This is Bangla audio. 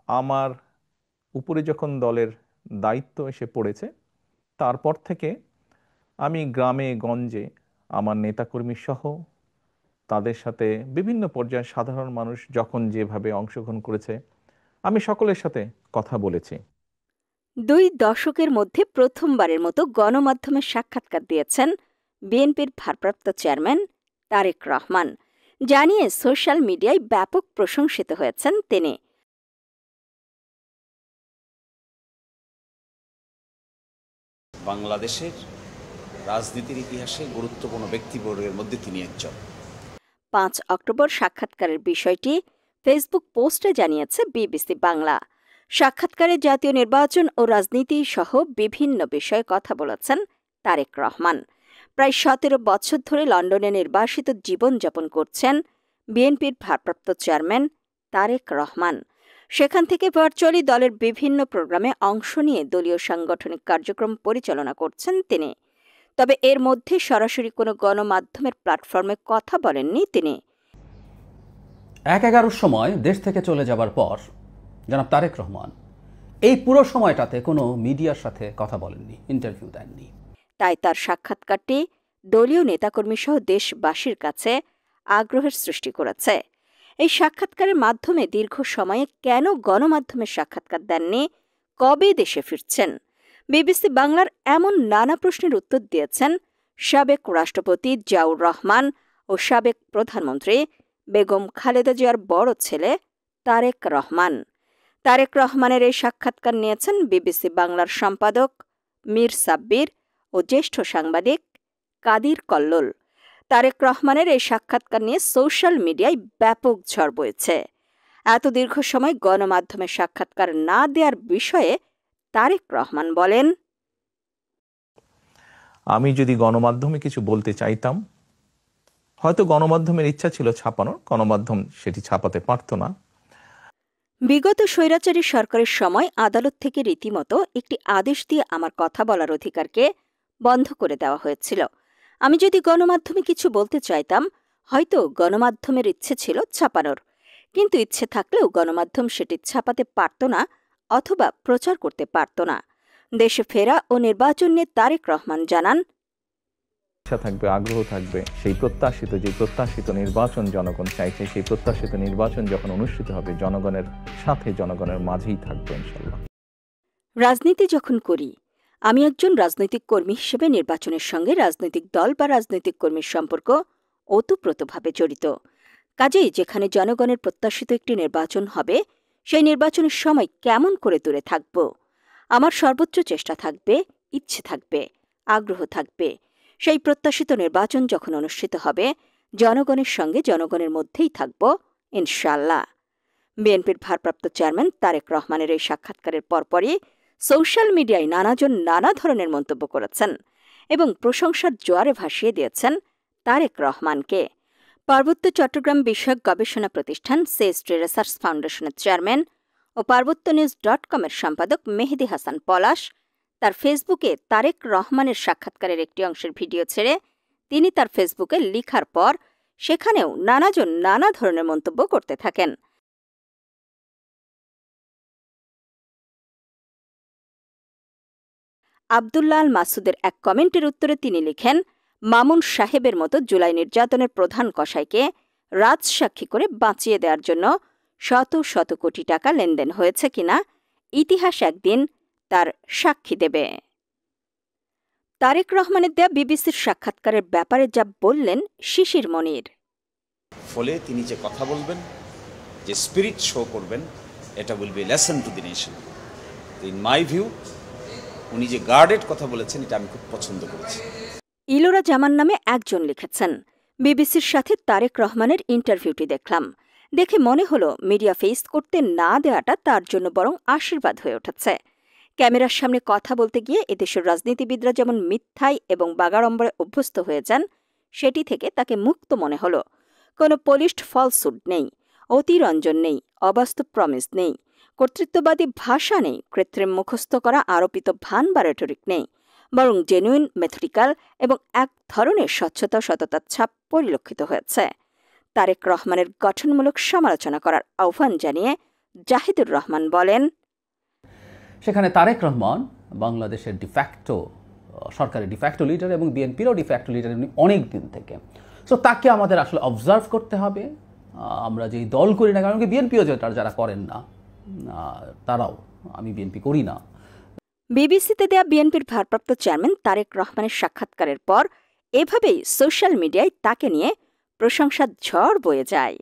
আমার উপরে যখন দলের দায়িত্ব এসে পড়েছে, তারপর থেকে আমি গ্রামে গঞ্জে আমার নেতাকর্মী সহ তাদের সাথে বিভিন্ন পর্যায়ে সাধারণ মানুষ যখন যেভাবে অংশগ্রহণ করেছে, আমি সকলের সাথে কথা বলেছি। 2 দশকের মধ্যে প্রথমবারের মতো গণমাধ্যমে সাক্ষাৎকার দিয়েছেন বিএনপির ভারপ্রাপ্ত চেয়ারম্যান তারেক রহমান। জানিয়ে সোশ্যাল মিডিয়ায় ব্যাপক প্রশংসিত হয়েছেন তিনি। বাংলাদেশের রাজনীতির ইতিহাসে গুরুত্বপূর্ণ ব্যক্তিবর্গের মধ্যে তিনি একজন। 5 অক্টোবর সাক্ষাৎকারের বিষয়টি ফেসবুক পোস্টে জানিয়েছে বিবিসি বাংলা। সাক্ষাৎকারে জাতীয় নির্বাচন ও রাজনীতি সহ বিভিন্ন বিষয়ে কথা বলেছেন তারেক রহমান। প্রায় 17 বছর ধরে লন্ডনে নির্বাসিত জীবনযাপন করছেন বিএনপির ভারপ্রাপ্ত চেয়ারম্যান তারেক রহমান। সেখান থেকে ভার্চুয়ালি দলের বিভিন্ন প্রোগ্রামে অংশ নিয়ে দলীয় সাংগঠনিক কার্যক্রম পরিচালনা করছেন তিনি। তবে এর মধ্যে সরাসরি কোনো গণমাধ্যমের প্ল্যাটফর্মে কথা বলেননি তিনি। 1-11 সময় দেশ থেকে চলে যাবার পর জনাব তারেক রহমান এই পুরো সময়টাতে কোনো মিডিয়ার সাথে কথা বলেননি, ইন্টারভিউ দেননি। তাই তার সাক্ষাৎকারটি দলীয় নেতাকর্মী সহ দেশবাসীর কাছে আগ্রহের সৃষ্টি করেছে। এই সাক্ষাৎকারের মাধ্যমে দীর্ঘ সময়ে কেন গণমাধ্যমের সাক্ষাৎকার দেননি, কবে দেশে ফিরছেন, বিবিসি বাংলার এমন নানা প্রশ্নের উত্তর দিয়েছেন সাবেক রাষ্ট্রপতি জিয়াউর রহমান ও সাবেক প্রধানমন্ত্রী বেগম খালেদা জিয়ার বড় ছেলে তারেক রহমান। তারেক রহমানের এই সাক্ষাৎকার নিয়েছেন বিবিসি বাংলার সম্পাদক মীর সাব্বির ও জ্যেষ্ঠ সাংবাদিক কাদির কল্লোল। তারেক রহমানের এই সাক্ষাৎকার নিয়ে সোশ্যাল মিডিয়ায় ব্যাপক ঝড় বইছে। এত দীর্ঘ সময় গণমাধ্যমে সাক্ষাৎকার না দেওয়ার বিষয়ে তারেক রহমান বলেন, আমি যদি গণমাধ্যমে কিছু বলতে চাইতাম, হয়তো গণমাধ্যমের ইচ্ছা ছিল ছাপানোর, গণমাধ্যম সেটি ছাপাতে পারত না। বিগত স্বৈরাচারী সরকারের সময় আদালত থেকে রীতিমতো একটি আদেশ দিয়ে আমার কথা বলার অধিকারকে বন্ধ করে দেওয়া হয়েছিল। আমি যদি গণমাধ্যমে কিছু বলতে চাইতাম, হয়তো গণমাধ্যমের ইচ্ছে ছিল ছাপানোর, কিন্তু ইচ্ছে থাকলেও গণমাধ্যম সেটি ছাপাতে পারত না অথবা প্রচার করতে পারত না। দেশে ফেরা ও নির্বাচন নিয়ে তারেক রহমান জানান, ইচ্ছা থাকবে, আগ্রহ থাকবে, সেই প্রত্যাশিত নির্বাচন জনগণ চাইছে, সেই প্রত্যাশিত নির্বাচন যখন অনুষ্ঠিত হবে জনগণের সাথে, জনগণের মাঝেই থাকবে ইনশাল্লাহ। রাজনীতি যখন করি, আমি একজন রাজনৈতিক কর্মী হিসেবে নির্বাচনের সঙ্গে রাজনৈতিক দল বা রাজনৈতিক কর্মীর সম্পর্ক ওতপ্রোতভাবে জড়িত। কাজেই যেখানে জনগণের প্রত্যাশিত একটি নির্বাচন হবে, সেই নির্বাচনের সময় কেমন করে দূরে থাকব? আমার সর্বোচ্চ চেষ্টা থাকবে, ইচ্ছে থাকবে, আগ্রহ থাকবে। সেই প্রত্যাশিত নির্বাচন যখন অনুষ্ঠিত হবে, জনগণের সঙ্গে জনগণের মধ্যেই থাকব ইনশাআল্লাহ। বিএনপির ভারপ্রাপ্ত চেয়ারম্যান তারেক রহমানের এই সাক্ষাৎকারের পরপরই সোশ্যাল মিডিয়ায় নানাজন নানা ধরনের মন্তব্য করেছেন এবং প্রশংসার জোয়ারে ভাসিয়ে দিয়েছেন তারেক রহমানকে। পার্বত্য চট্টগ্রাম বিষয়ক গবেষণা প্রতিষ্ঠান সেস্ট্রি রিসার্চ ফাউন্ডেশনের চেয়ারম্যান ও পার্বত্যনিউজ.com-এর সম্পাদক মেহেদী হাসান পলাশ তার ফেসবুকে তারেক রহমানের সাক্ষাৎকারের একটি অংশের ভিডিও ছেড়ে তিনি তার ফেসবুকে লিখার পর সেখানেও নানাজন নানা ধরনের মন্তব্য করতে থাকেন। আব্দুল্লাহ আল মাসুদের এক কমেন্টের উত্তরে তিনি লিখেন, মামুন সাহেবের মতো জুলাই নির্যাতনের প্রধান কসাইকে রাজসাক্ষী করে বাঁচিয়ে দেওয়ার জন্য শত শত কোটি টাকা লেনদেন হয়েছে কিনা ইতিহাস একদিন তার সাক্ষী দেবে। তারেক রহমানের দেয়া বিবিসির সাক্ষাৎকারের ব্যাপারে যা বললেন শিশির মনির। ফলে তিনি যে কথা বলবেন, যে স্পিরিট শো করবেন, এটা will be lesson to the nation. In my view, উনি যে গার্ডেড কথা বলেছেন, এটা আমি খুব পছন্দ করেছি। ইলোরা জামান নামে একজন লিখেছেন, বিবিসির সাথে তারেক রহমানের ইন্টারভিউটি দেখলাম, দেখে মনে হলো মিডিয়া ফেস করতে না দেওয়াটা তার জন্য বরং আশীর্বাদ হয়ে উঠেছে। ক্যামেরার সামনে কথা বলতে গিয়ে এদেশের রাজনীতিবিদরা যেমন মিথ্যায় এবং বাগাড়ম্বরে অভ্যস্ত হয়ে যান, সেটি থেকে তাকে মুক্ত মনে হলো। কোনো পলিশড ফলসুড নেই, অতিরঞ্জন নেই, অবাস্তব প্রমিস নেই, কর্তৃত্ববাদী ভাষা নেই, কৃত্রিম মুখস্থ করা আরোপিত ভান বা রেটরিক নেই, বরং জেনুইন, মেথডিক্যাল এবং এক ধরনের স্বচ্ছতা, সততার ছাপ পরিলক্ষিত হয়েছে। তারেক রহমানের গঠনমূলক সমালোচনা করার আহ্বান জানিয়ে জাহিদুর রহমান বলেন, সেখানে তারেক রহমান বাংলাদেশের ডিফ্যাক্টো সরকারের ডিফ্যাক্টো লিডার এবং বিএনপিরও ডিফ্যাক্টো লিডার অনেক দিন থেকে। সো তাকে আমাদের আসলে অবজার্ভ করতে হবে। আমরা যেই দল করি না, কারণ বিএনপিও যারা করেন না তারাও, আমি বিএনপি করি না। বিবিসিতে দেয়া বিএনপির ভারপ্রাপ্ত চেয়ারম্যান তারেক রহমানের সাক্ষাৎকারের পর এভাবেই সোশ্যাল মিডিয়ায় তাকে নিয়ে প্রশংসার ঝড় বয়ে যায়।